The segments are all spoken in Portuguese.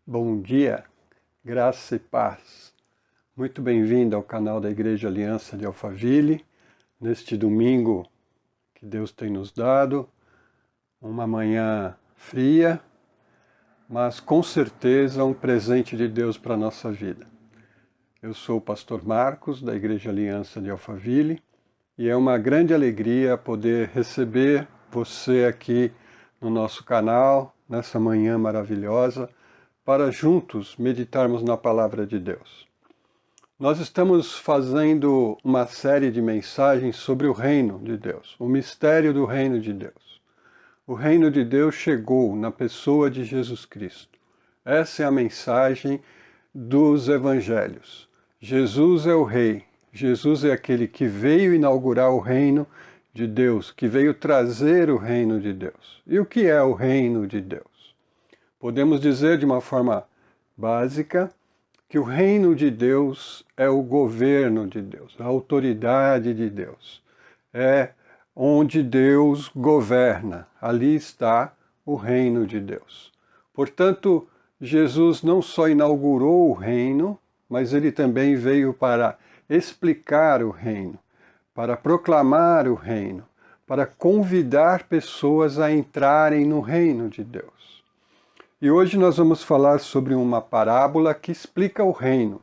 Bom dia, graça e paz. Muito bem-vindo ao canal da Igreja Aliança de Alphaville, neste domingo que Deus tem nos dado, uma manhã fria, mas com certeza um presente de Deus para a nossa vida. Eu sou o pastor Marcos, da Igreja Aliança de Alphaville, e é uma grande alegria poder receber você aqui no nosso canal, nessa manhã maravilhosa, para juntos meditarmos na Palavra de Deus. Nós estamos fazendo uma série de mensagens sobre o Reino de Deus, o mistério do Reino de Deus. O Reino de Deus chegou na pessoa de Jesus Cristo. Essa é a mensagem dos Evangelhos. Jesus é o Rei, Jesus é aquele que veio inaugurar o Reino de Deus, que veio trazer o Reino de Deus. E o que é o Reino de Deus? Podemos dizer de uma forma básica que o reino de Deus é o governo de Deus, a autoridade de Deus. É onde Deus governa, ali está o reino de Deus. Portanto, Jesus não só inaugurou o reino, mas ele também veio para explicar o reino, para proclamar o reino, para convidar pessoas a entrarem no reino de Deus. E hoje nós vamos falar sobre uma parábola que explica o reino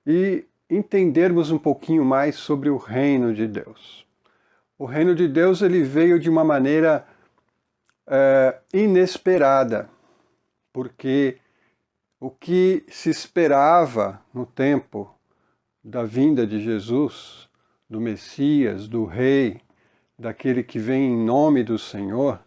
e entendermos um pouquinho mais sobre o reino de Deus. O reino de Deus ele veio de uma maneira inesperada, porque o que se esperava no tempo da vinda de Jesus, do Messias, do Rei, daquele que vem em nome do Senhor,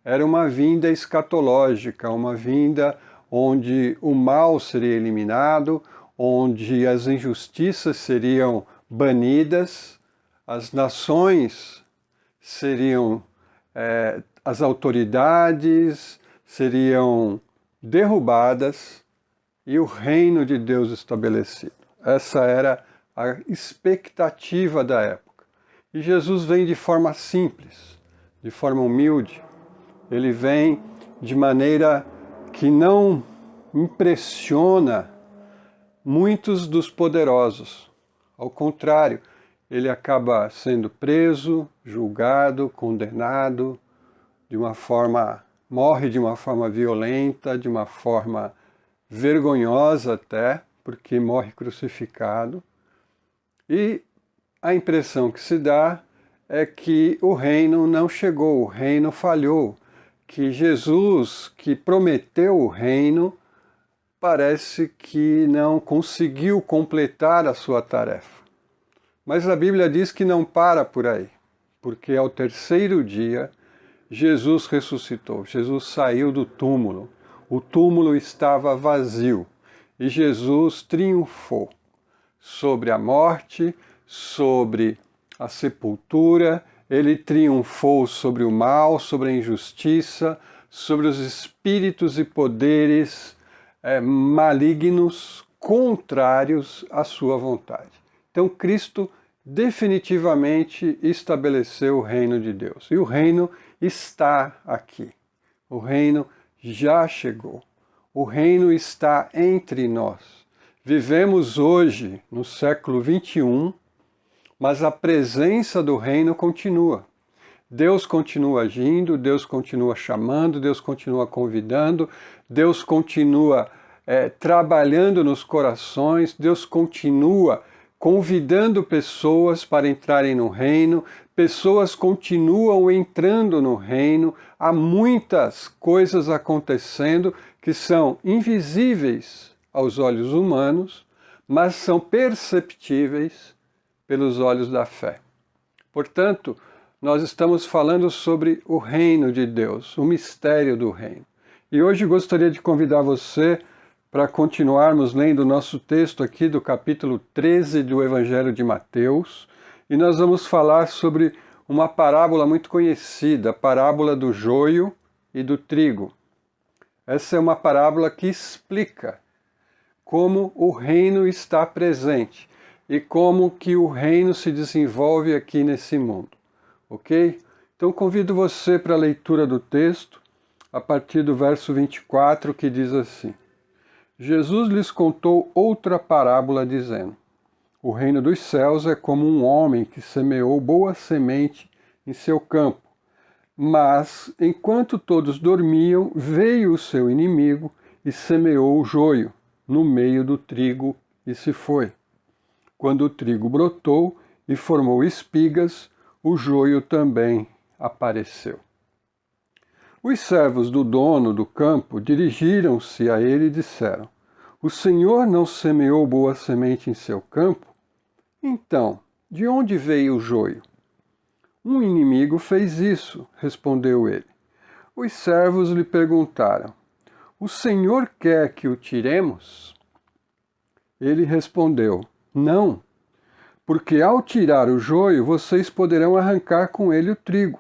era uma vinda escatológica, uma vinda onde o mal seria eliminado, onde as injustiças seriam banidas, as nações seriam, as autoridades seriam derrubadas e o reino de Deus estabelecido. Essa era a expectativa da época. E Jesus vem de forma simples, de forma humilde. Ele vem de maneira que não impressiona muitos dos poderosos. Ao contrário, ele acaba sendo preso, julgado, condenado, morre de uma forma violenta, de uma forma vergonhosa até, porque morre crucificado. E a impressão que se dá é que o reino não chegou, o reino falhou, que Jesus, que prometeu o reino, parece que não conseguiu completar a sua tarefa. Mas a Bíblia diz que não para por aí, porque ao terceiro dia Jesus ressuscitou, Jesus saiu do túmulo, o túmulo estava vazio e Jesus triunfou sobre a morte, sobre a sepultura. Ele triunfou sobre o mal, sobre a injustiça, sobre os espíritos e poderes malignos, contrários à sua vontade. Então Cristo definitivamente estabeleceu o reino de Deus. E o reino está aqui. O reino já chegou. O reino está entre nós. Vivemos hoje, no século 21, mas a presença do reino continua. Deus continua agindo, Deus continua chamando, Deus continua convidando, Deus continua trabalhando nos corações, Deus continua convidando pessoas para entrarem no reino, pessoas continuam entrando no reino, há muitas coisas acontecendo que são invisíveis aos olhos humanos, mas são perceptíveis pelos olhos da fé. Portanto, nós estamos falando sobre o reino de Deus, o mistério do reino. E hoje gostaria de convidar você para continuarmos lendo o nosso texto aqui do capítulo 13 do Evangelho de Mateus, e nós vamos falar sobre uma parábola muito conhecida, a parábola do joio e do trigo. Essa é uma parábola que explica como o reino está presente e como que o reino se desenvolve aqui nesse mundo. ok? Então convido você para a leitura do texto, a partir do verso 24, que diz assim: Jesus lhes contou outra parábola, dizendo: o reino dos céus é como um homem que semeou boa semente em seu campo. Mas, enquanto todos dormiam, veio o seu inimigo e semeou o joio no meio do trigo e se foi. Quando o trigo brotou e formou espigas, o joio também apareceu. Os servos do dono do campo dirigiram-se a ele e disseram: o senhor não semeou boa semente em seu campo? Então, de onde veio o joio? Um inimigo fez isso, respondeu ele. Os servos lhe perguntaram: o senhor quer que o tiremos? Ele respondeu: não, porque ao tirar o joio, vocês poderão arrancar com ele o trigo.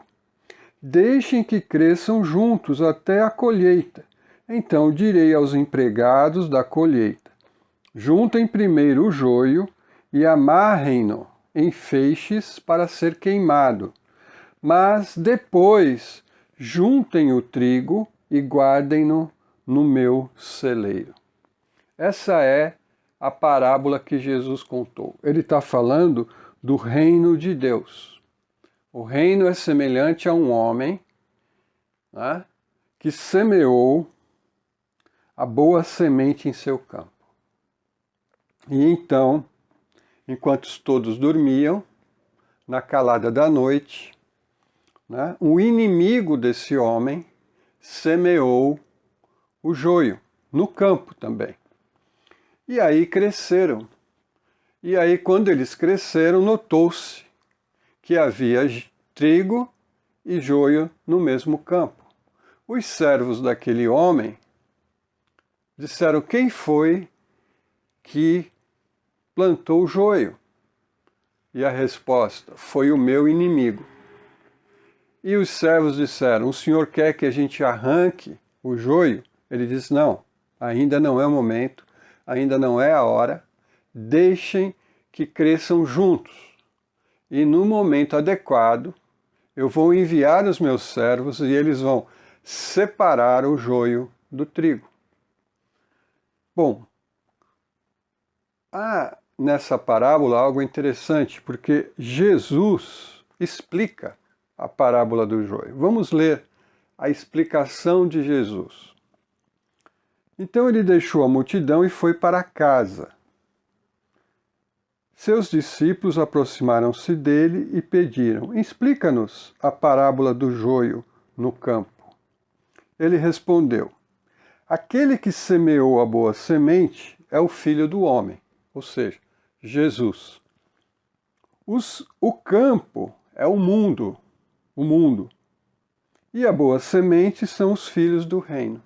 Deixem que cresçam juntos até a colheita. Então direi aos empregados da colheita: juntem primeiro o joio e amarrem-no em feixes para ser queimado. Mas depois juntem o trigo e guardem-no no meu celeiro. Essa é a parábola que Jesus contou. Ele está falando do reino de Deus. O reino é semelhante a um homem, né, que semeou a boa semente em seu campo. E então, enquanto todos dormiam, na calada da noite, né, o inimigo desse homem semeou o joio no campo também. E aí cresceram. E aí, quando eles cresceram, notou-se que havia trigo e joio no mesmo campo. Os servos daquele homem disseram: quem foi que plantou o joio? E a resposta: foi o meu inimigo. E os servos disseram: o senhor quer que a gente arranque o joio? Ele disse: não, ainda não é o momento, ainda não é a hora, deixem que cresçam juntos. E no momento adequado, eu vou enviar os meus servos e eles vão separar o joio do trigo. Bom, há nessa parábola algo interessante, porque Jesus explica a parábola do joio. Vamos ler a explicação de Jesus. Então ele deixou a multidão e foi para casa. Seus discípulos aproximaram-se dele e pediram: explica-nos a parábola do joio no campo. Ele respondeu: aquele que semeou a boa semente é o Filho do Homem, ou seja, Jesus. O campo é o mundo. E a boa semente são os filhos do reino.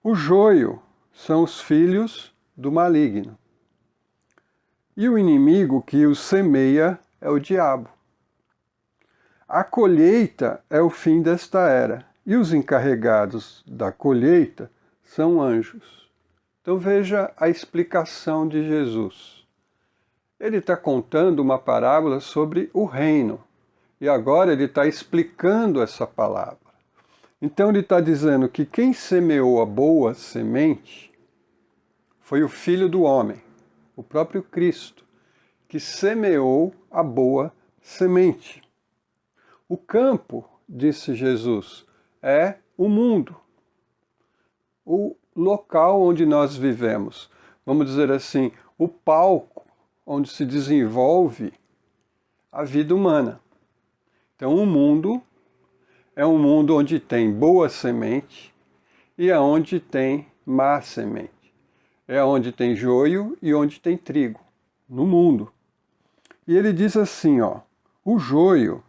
O joio são os filhos do maligno. E o inimigo que os semeia é o diabo. A colheita é o fim desta era, e os encarregados da colheita são anjos. Então veja a explicação de Jesus. Ele está contando uma parábola sobre o reino. E agora ele está explicando essa palavra. Então ele está dizendo que quem semeou a boa semente foi o Filho do Homem, o próprio Cristo, que semeou a boa semente. O campo, disse Jesus, é o mundo, o local onde nós vivemos. Vamos dizer assim, o palco onde se desenvolve a vida humana. Então, o mundo é um mundo onde tem boa semente e aonde tem má semente. É onde tem joio e onde tem trigo, no mundo. E ele diz assim, o joio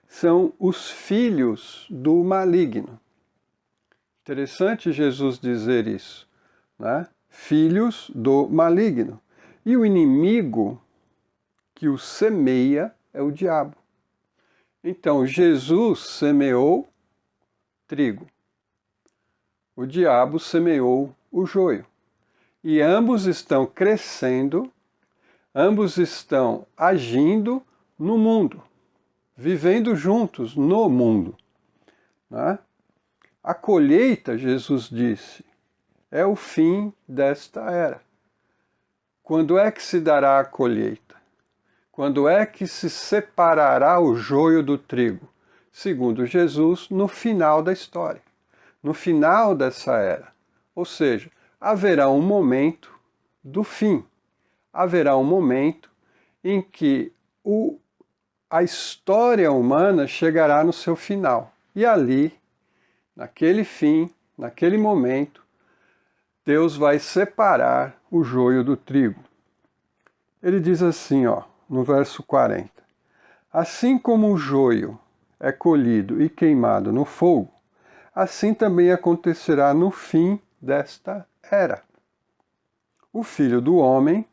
são os filhos do maligno. Interessante Jesus dizer isso, né? Filhos do maligno. E o inimigo que o semeia é o diabo. Então, Jesus semeou trigo. O diabo semeou o joio. E ambos estão crescendo, ambos estão agindo no mundo, vivendo juntos no mundo. Né? A colheita, Jesus disse, é o fim desta era. Quando é que se dará a colheita? Quando é que se separará o joio do trigo? Segundo Jesus, no final da história, no final dessa era. Ou seja, haverá um momento do fim, haverá um momento em que a história humana chegará no seu final. E ali, naquele fim, naquele momento, Deus vai separar o joio do trigo. Ele diz assim, no verso 40. Assim como o joio é colhido e queimado no fogo, assim também acontecerá no fim desta era. O Filho do Homem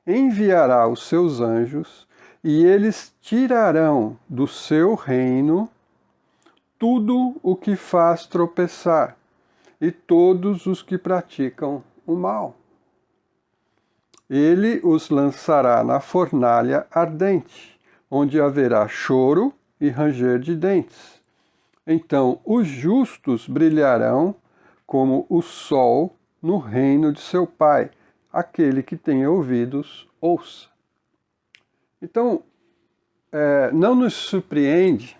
enviará os seus anjos e eles tirarão do seu reino tudo o que faz tropeçar e todos os que praticam o mal. Ele os lançará na fornalha ardente, onde haverá choro e ranger de dentes. Então os justos brilharão como o sol no reino de seu Pai. Aquele que tem ouvidos, ouça. Então, não nos surpreende,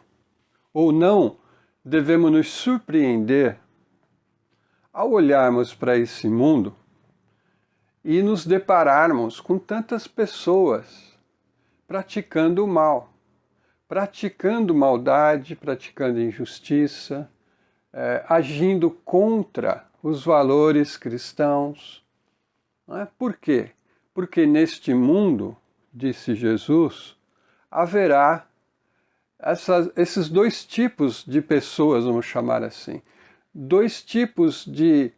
ou não devemos nos surpreender ao olharmos para esse mundo e nos depararmos com tantas pessoas praticando o mal, praticando maldade, praticando injustiça, agindo contra os valores cristãos. Não é? Por quê? Porque neste mundo, disse Jesus, haverá esses dois tipos de pessoas, vamos chamar assim. Dois tipos de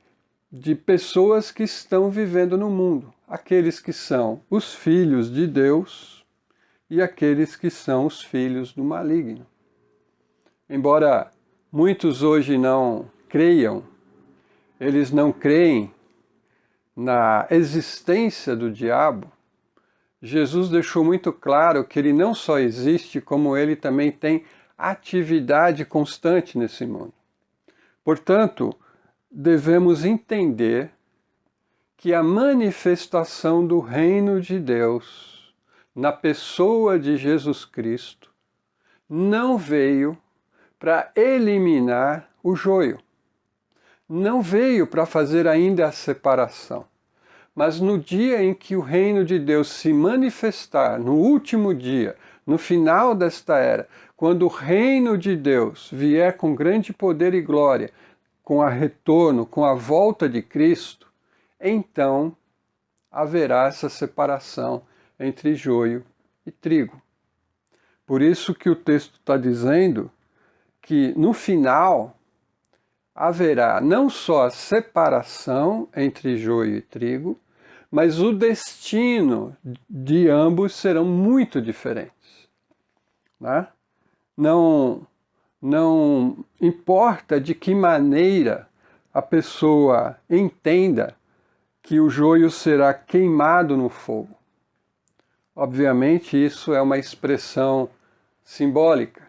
pessoas que estão vivendo no mundo. Aqueles que são os filhos de Deus e aqueles que são os filhos do maligno. Embora muitos hoje não creiam, eles não creem na existência do diabo, Jesus deixou muito claro que ele não só existe, como ele também tem atividade constante nesse mundo. Portanto, devemos entender que a manifestação do reino de Deus na pessoa de Jesus Cristo não veio para eliminar o joio, não veio para fazer ainda a separação. Mas no dia em que o reino de Deus se manifestar, no último dia, no final desta era, quando o reino de Deus vier com grande poder e glória, com a retorno, com a volta de Cristo, então haverá essa separação entre joio e trigo. Por isso que o texto está dizendo que no final haverá não só a separação entre joio e trigo, mas o destino de ambos serão muito diferentes. Né? Não importa de que maneira a pessoa entenda que o joio será queimado no fogo. Obviamente isso é uma expressão simbólica,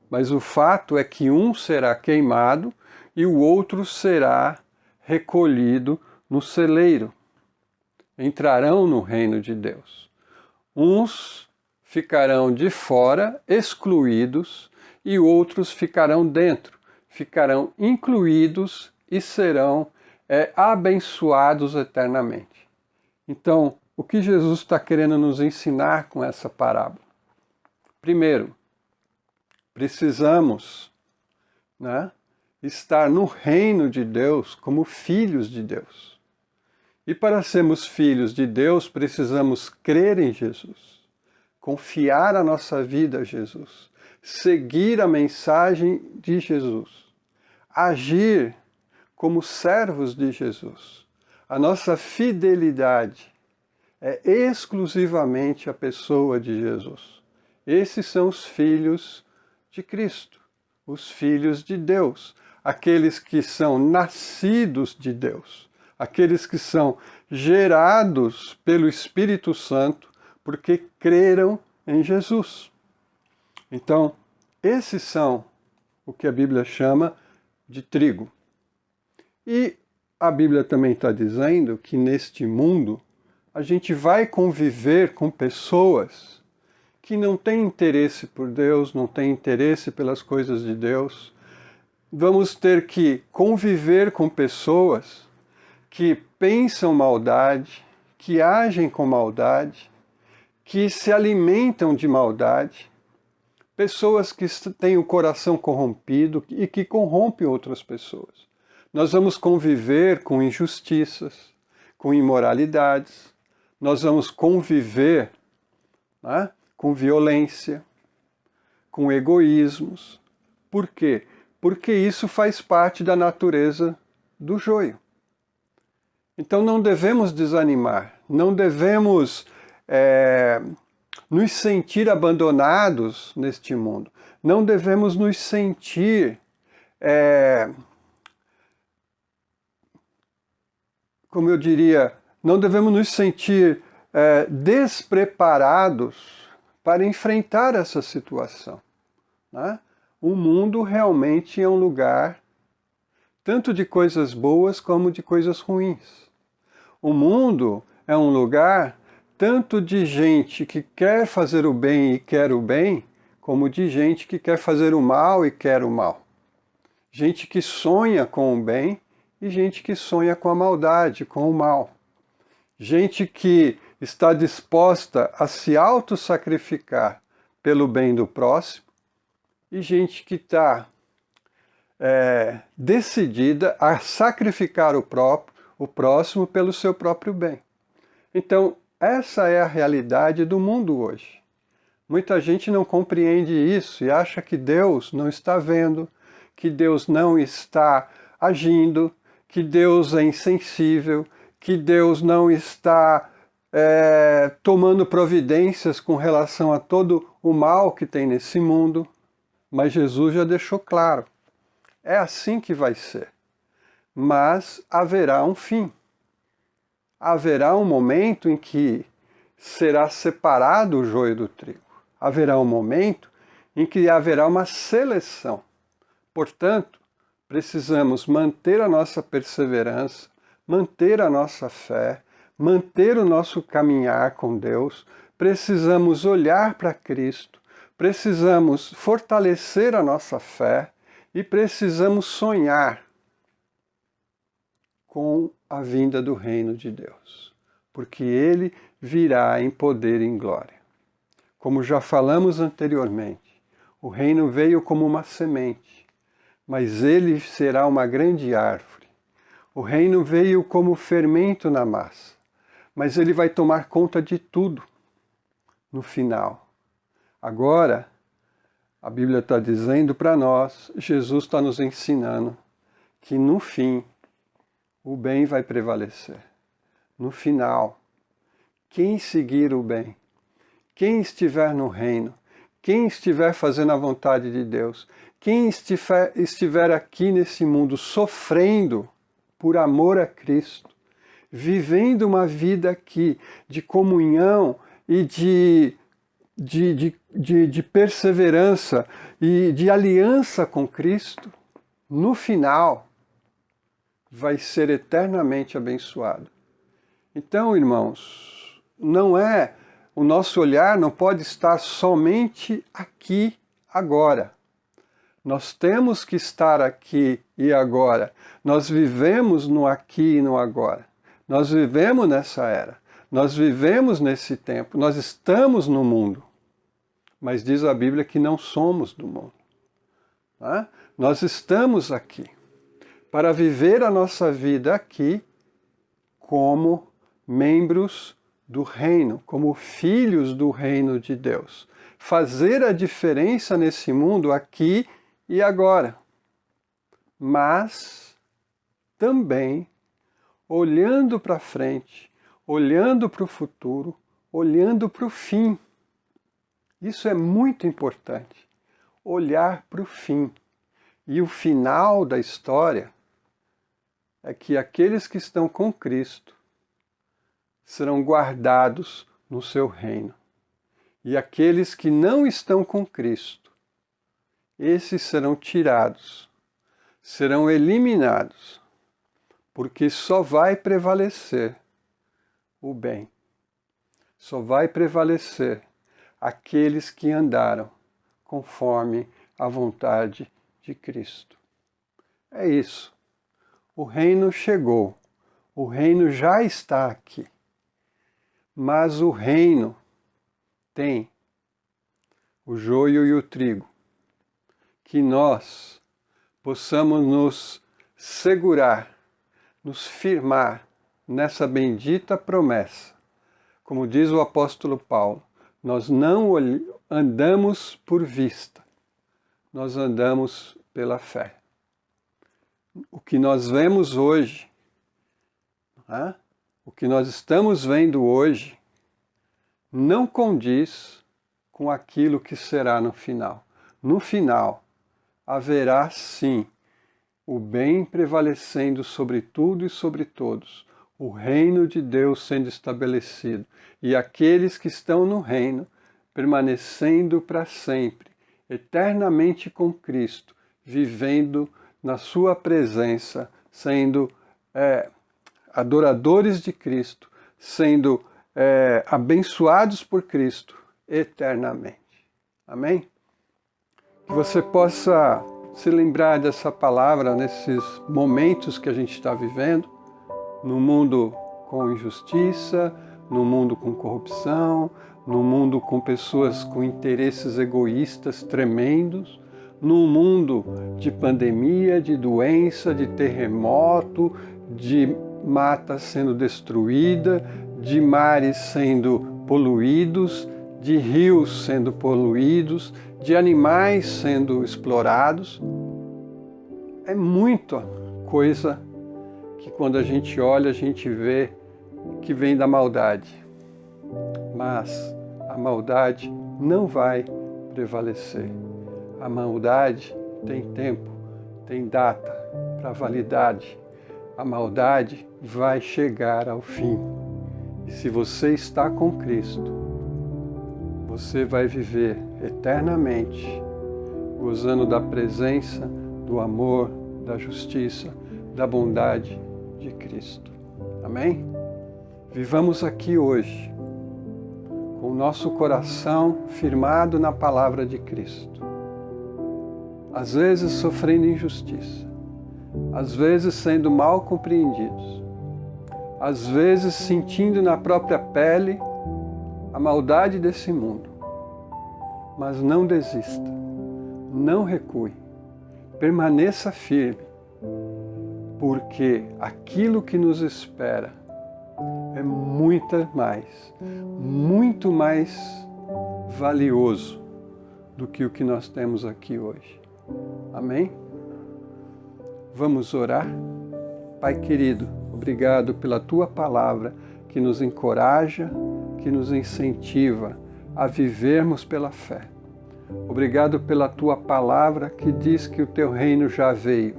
mas o fato é que um será queimado e o outro será recolhido no celeiro. Entrarão no reino de Deus. Uns ficarão de fora, excluídos, e outros ficarão dentro, ficarão incluídos e serão abençoados eternamente. Então, o que Jesus está querendo nos ensinar com essa parábola? Primeiro, precisamos, estar no reino de Deus como filhos de Deus. E para sermos filhos de Deus, precisamos crer em Jesus, confiar a nossa vida a Jesus, seguir a mensagem de Jesus, agir como servos de Jesus. A nossa fidelidade é exclusivamente a pessoa de Jesus. Esses são os filhos de Cristo, os filhos de Deus, aqueles que são nascidos de Deus, aqueles que são gerados pelo Espírito Santo porque creram em Jesus. Então, esses são o que a Bíblia chama de trigo. E a Bíblia também está dizendo que neste mundo a gente vai conviver com pessoas que não têm interesse por Deus, não têm interesse pelas coisas de Deus. Vamos ter que conviver com pessoas que pensam maldade, que agem com maldade, que se alimentam de maldade, pessoas que têm o coração corrompido e que corrompem outras pessoas. Nós vamos conviver com injustiças, com imoralidades, nós vamos conviver, né, com violência, com egoísmos. Por quê? Porque isso faz parte da natureza do joio. Então não devemos desanimar, não devemos nos sentir abandonados neste mundo, não devemos nos sentir, como eu diria, não devemos nos sentir despreparados para enfrentar essa situação, né? O mundo realmente é um lugar tanto de coisas boas como de coisas ruins. O mundo é um lugar tanto de gente que quer fazer o bem e quer o bem, como de gente que quer fazer o mal e quer o mal. Gente que sonha com o bem e gente que sonha com a maldade, com o mal. Gente que está disposta a se auto-sacrificar pelo bem do próximo e gente que está decidida a sacrificar o próximo pelo seu próprio bem. Então, essa é a realidade do mundo hoje. Muita gente não compreende isso e acha que Deus não está vendo, que Deus não está agindo, que Deus é insensível, que Deus não está tomando providências com relação a todo o mal que tem nesse mundo. Mas Jesus já deixou claro, é assim que vai ser. Mas haverá um fim. Haverá um momento em que será separado o joio do trigo. Haverá um momento em que haverá uma seleção. Portanto, precisamos manter a nossa perseverança, manter a nossa fé, manter o nosso caminhar com Deus. Precisamos olhar para Cristo, precisamos fortalecer a nossa fé e precisamos sonhar com a vinda do reino de Deus, porque ele virá em poder e em glória. Como já falamos anteriormente, o reino veio como uma semente, mas ele será uma grande árvore. O reino veio como fermento na massa, mas ele vai tomar conta de tudo no final. Agora, a Bíblia está dizendo para nós, Jesus está nos ensinando que no fim o bem vai prevalecer. No final, quem seguir o bem, quem estiver no reino, quem estiver fazendo a vontade de Deus, quem estiver aqui nesse mundo sofrendo por amor a Cristo, vivendo uma vida aqui de comunhão e de perseverança e de aliança com Cristo, no final vai ser eternamente abençoado. Então, irmãos, o nosso olhar não pode estar somente aqui, agora. Nós temos que estar aqui e agora. Nós vivemos no aqui e no agora. Nós vivemos nessa era. Nós vivemos nesse tempo. Nós estamos no mundo. Mas diz a Bíblia que não somos do mundo. Tá? Nós estamos aqui para viver a nossa vida aqui como membros do reino, como filhos do reino de Deus. Fazer a diferença nesse mundo aqui e agora. Mas também olhando para frente, olhando para o futuro, olhando para o fim. Isso é muito importante. Olhar para o fim. E o final da história é que aqueles que estão com Cristo serão guardados no seu reino. E aqueles que não estão com Cristo, esses serão tirados, serão eliminados, porque só vai prevalecer o bem. Só vai prevalecer aqueles que andaram conforme a vontade de Cristo. É isso. O reino chegou. O reino já está aqui. Mas o reino tem o joio e o trigo. Que nós possamos nos segurar, nos firmar nessa bendita promessa. Como diz o apóstolo Paulo, nós não andamos por vista, nós andamos pela fé. O que nós vemos hoje, o que nós estamos vendo hoje, não condiz com aquilo que será no final. No final, haverá sim o bem prevalecendo sobre tudo e sobre todos, o reino de Deus sendo estabelecido, e aqueles que estão no reino permanecendo para sempre, eternamente com Cristo, vivendo na sua presença, sendo adoradores de Cristo, sendo abençoados por Cristo eternamente. Amém? Que você possa se lembrar dessa palavra nesses momentos que a gente está vivendo, no mundo com injustiça, no mundo com corrupção, no mundo com pessoas com interesses egoístas tremendos, num mundo de pandemia, de doença, de terremoto, de mata sendo destruída, de mares sendo poluídos, de rios sendo poluídos, de animais sendo explorados. É muita coisa que quando a gente olha, a gente vê que vem da maldade. Mas a maldade não vai prevalecer. A maldade tem tempo, tem data para validade. A maldade vai chegar ao fim. E se você está com Cristo, você vai viver eternamente, gozando da presença, do amor, da justiça, da bondade de Cristo. Amém? Vivamos aqui hoje, com o nosso coração firmado na palavra de Cristo. Às vezes sofrendo injustiça, às vezes sendo mal compreendidos, às vezes sentindo na própria pele a maldade desse mundo. Mas não desista, não recue, permaneça firme, porque aquilo que nos espera é muito mais valioso do que o que nós temos aqui hoje. Amém? Vamos orar? Pai querido, obrigado pela Tua palavra que nos encoraja, que nos incentiva a vivermos pela fé. Obrigado pela Tua palavra que diz que o Teu reino já veio,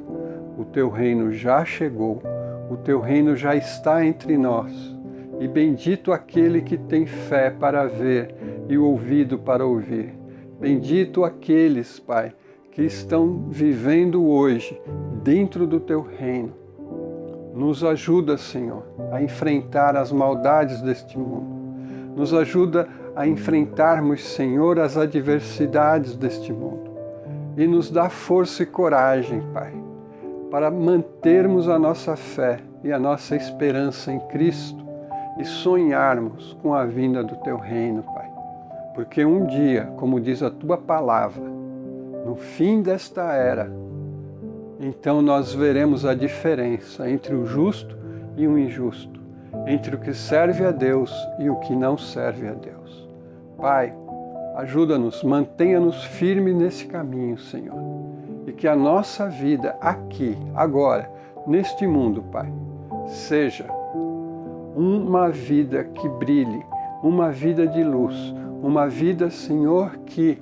o Teu reino já chegou, o Teu reino já está entre nós. E bendito aquele que tem fé para ver e ouvido para ouvir. Bendito aqueles, Pai, que estão vivendo hoje dentro do Teu reino. Nos ajuda, Senhor, a enfrentar as maldades deste mundo. Nos ajuda a enfrentarmos, Senhor, as adversidades deste mundo. E nos dá força e coragem, Pai, para mantermos a nossa fé e a nossa esperança em Cristo e sonharmos com a vinda do Teu reino, Pai. Porque um dia, como diz a Tua palavra, no fim desta era, então nós veremos a diferença entre o justo e o injusto, entre o que serve a Deus e o que não serve a Deus. Pai, ajuda-nos, mantenha-nos firmes nesse caminho, Senhor, e que a nossa vida aqui, agora, neste mundo, Pai, seja uma vida que brilhe, uma vida de luz, uma vida, Senhor, que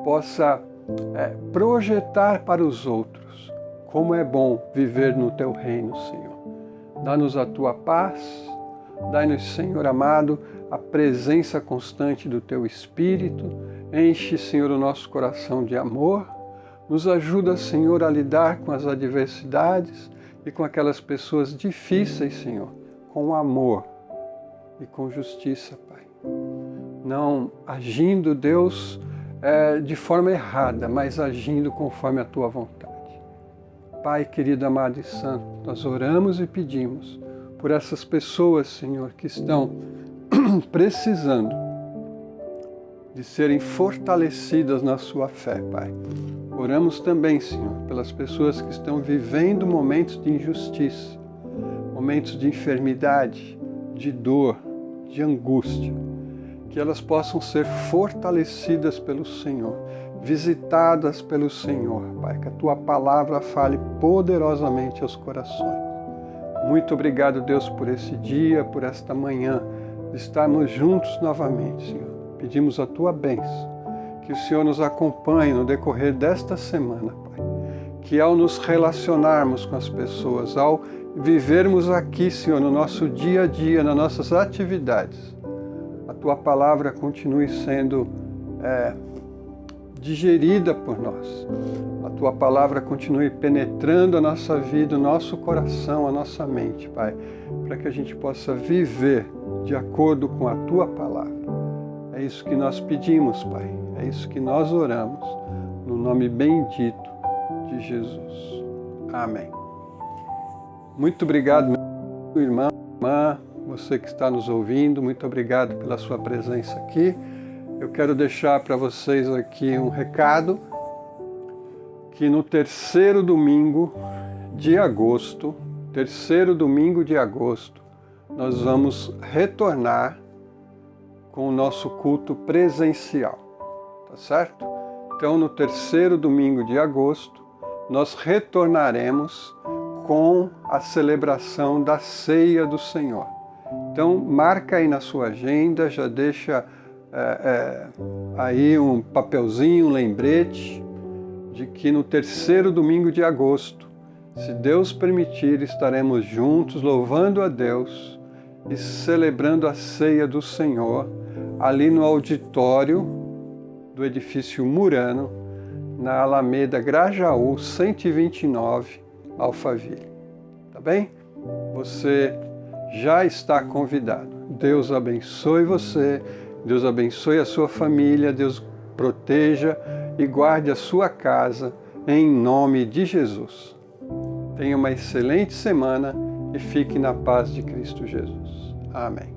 possa projetar para os outros como é bom viver no Teu reino, Senhor. Dá-nos a Tua paz, Dai-nos, Senhor amado, a presença constante do Teu Espírito. Enche, Senhor, o nosso coração de amor. Nos ajuda, Senhor, a lidar com as adversidades e com aquelas pessoas difíceis, Senhor, com amor e com justiça, Pai. Não agindo, Deus, de forma errada, mas agindo conforme a Tua vontade. Pai querido, amado e santo, nós oramos e pedimos por essas pessoas, Senhor, que estão precisando de serem fortalecidas na sua fé, Pai. Oramos também, Senhor, pelas pessoas que estão vivendo momentos de injustiça, momentos de enfermidade, de dor, de angústia, que elas possam ser fortalecidas pelo Senhor, visitadas pelo Senhor, Pai, que a Tua palavra fale poderosamente aos corações. Muito obrigado, Deus, por esse dia, por esta manhã, de estarmos juntos novamente, Senhor. Pedimos a Tua bênção, que o Senhor nos acompanhe no decorrer desta semana, Pai. Que ao nos relacionarmos com as pessoas, ao vivermos aqui, Senhor, no nosso dia a dia, nas nossas atividades, a Tua palavra continue sendo digerida por nós. A Tua palavra continue penetrando a nossa vida, o nosso coração, a nossa mente, Pai, para que a gente possa viver de acordo com a Tua palavra. É isso que nós pedimos, Pai. É isso que nós oramos, no nome bendito de Jesus. Amém. Muito obrigado, meu irmão, irmã, você que está nos ouvindo, muito obrigado pela sua presença aqui. Eu quero deixar para vocês aqui um recado, que no terceiro domingo de agosto, nós vamos retornar com o nosso culto presencial, tá certo? Então, no terceiro domingo de agosto, nós retornaremos com a celebração da Ceia do Senhor. Então, marca aí na sua agenda, já deixa aí um papelzinho, um lembrete, de que no terceiro domingo de agosto, se Deus permitir, estaremos juntos louvando a Deus e celebrando a Ceia do Senhor, ali no auditório do edifício Murano, na Alameda Grajaú, 129, Alphaville. Tá bem? Você já está convidado. Deus abençoe você, Deus abençoe a sua família, Deus proteja e guarde a sua casa, em nome de Jesus. Tenha uma excelente semana e fique na paz de Cristo Jesus. Amém.